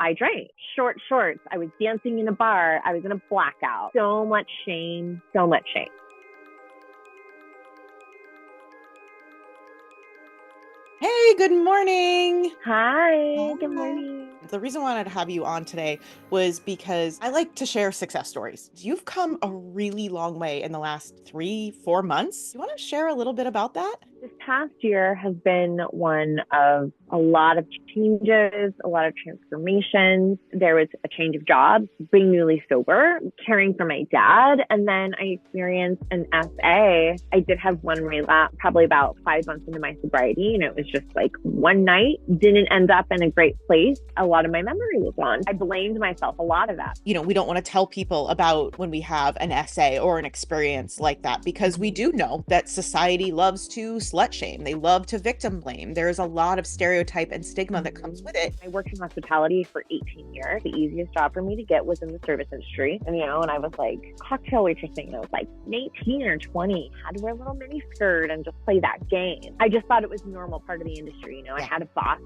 I drank. Short shorts. I was dancing in a bar. I was in a blackout. So much shame. So much shame. Hey, good morning. Hi. Good Hi. morning. The reason why I wanted to have you on today was because I like to share success stories. You've come a really long way in the last 3, 4 months. You want to share a little bit about that? This past year has been one of a lot of changes, a lot of transformations. There was a change of jobs, being newly sober, caring for my dad, and then I experienced an SA. I did have one relapse probably about 5 months into my sobriety, and it was just like one night, didn't end up in a great place. A lot of my memory was gone. I blamed myself a lot of that. We don't want to tell people about when we have an SA or an experience like that because we do know that society loves to slut shame. They love to victim blame. There's a lot of stereotype and stigma that comes with it. I worked in hospitality for 18 years. The easiest job for me to get was in the service industry. And I was like cocktail waitressing. And I was like 18 or 20, had to wear a little mini skirt and just play that game. I just thought it was a normal part of the industry. I had a boss,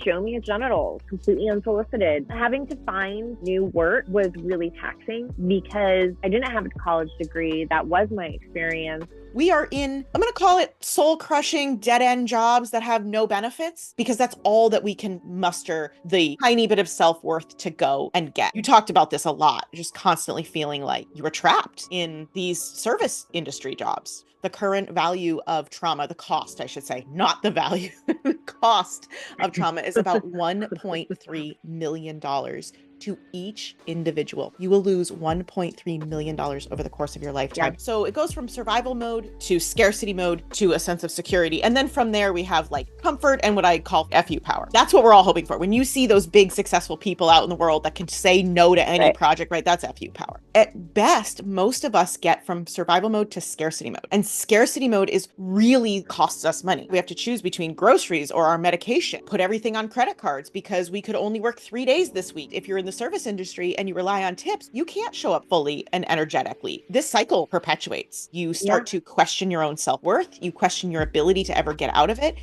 show me his genitals completely unsolicited. Having to find new work was really taxing because I didn't have a college degree. That was my experience. We are in, I'm going to call it soul crushing dead end jobs that have no benefits because that's all that we can muster the tiny bit of self-worth to go and get. You talked about this a lot, just constantly feeling like you were trapped in these service industry jobs. The current value of trauma, the cost, I should say, not the value, the cost of trauma is about $1.3 million to each individual. You will lose $1.3 million over the course of your lifetime. Yeah. So it goes from survival mode to scarcity mode to a sense of security. And then from there, we have like comfort and what I call FU power. That's what we're all hoping for. When you see those big successful people out in the world that can say no to any project, right? That's FU power. At best, most of us get from survival mode to scarcity mode. And scarcity mode is really costs us money. We have to choose between groceries or our medication, put everything on credit cards because we could only work 3 days this week. If you're in the service industry and you rely on tips, you can't show up fully and energetically. This cycle perpetuates. You start to question your own self-worth. You question your ability to ever get out of it.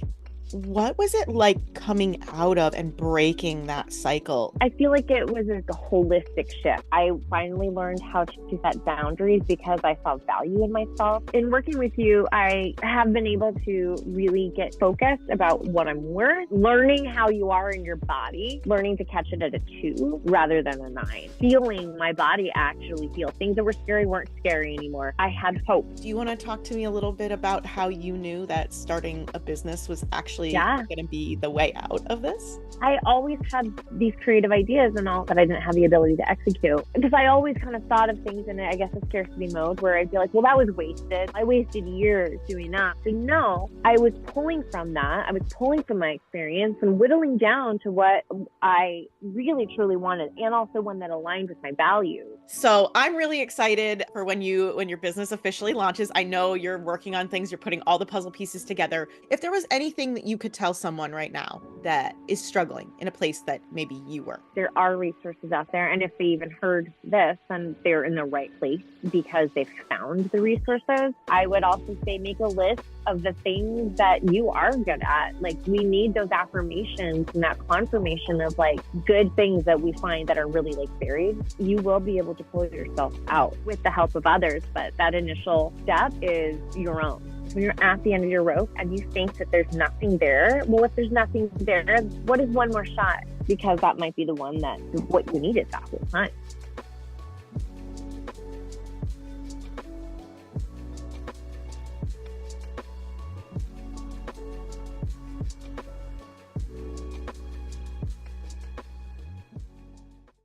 What was it like coming out of and breaking that cycle? I feel like it was a holistic shift. I finally learned how to set boundaries because I saw value in myself. In working with you, I have been able to really get focused about what I'm worth, learning how you are in your body, learning to catch it at a 2 rather than a 9, feeling my body actually feel. Things that were scary weren't scary anymore. I had hope. Do you want to talk to me a little bit about how you knew that starting a business was actually going to be the way out of this? I always had these creative ideas and all that I didn't have the ability to execute because I always kind of thought of things in, I guess, a scarcity mode where I'd be like, well, that was wasted. I wasted years doing that. So no, I was pulling from that. I was pulling from my experience and whittling down to what I really, truly wanted and also one that aligned with my values. So I'm really excited for when your business officially launches. I know you're working on things. You're putting all the puzzle pieces together. If there was anything that you could tell someone right now that is struggling in a place that maybe you were. There are resources out there. And if they even heard this, then they're in the right place because they've found the resources. I would also say make a list of the things that you are good at. Like we need those affirmations and that confirmation of like good things that we find that are really like buried. You will be able to pull yourself out with the help of others. But that initial step is your own. When you're at the end of your rope and you think that there's nothing there, well, if there's nothing there, what is one more shot? Because that might be the one that what you need at that whole time.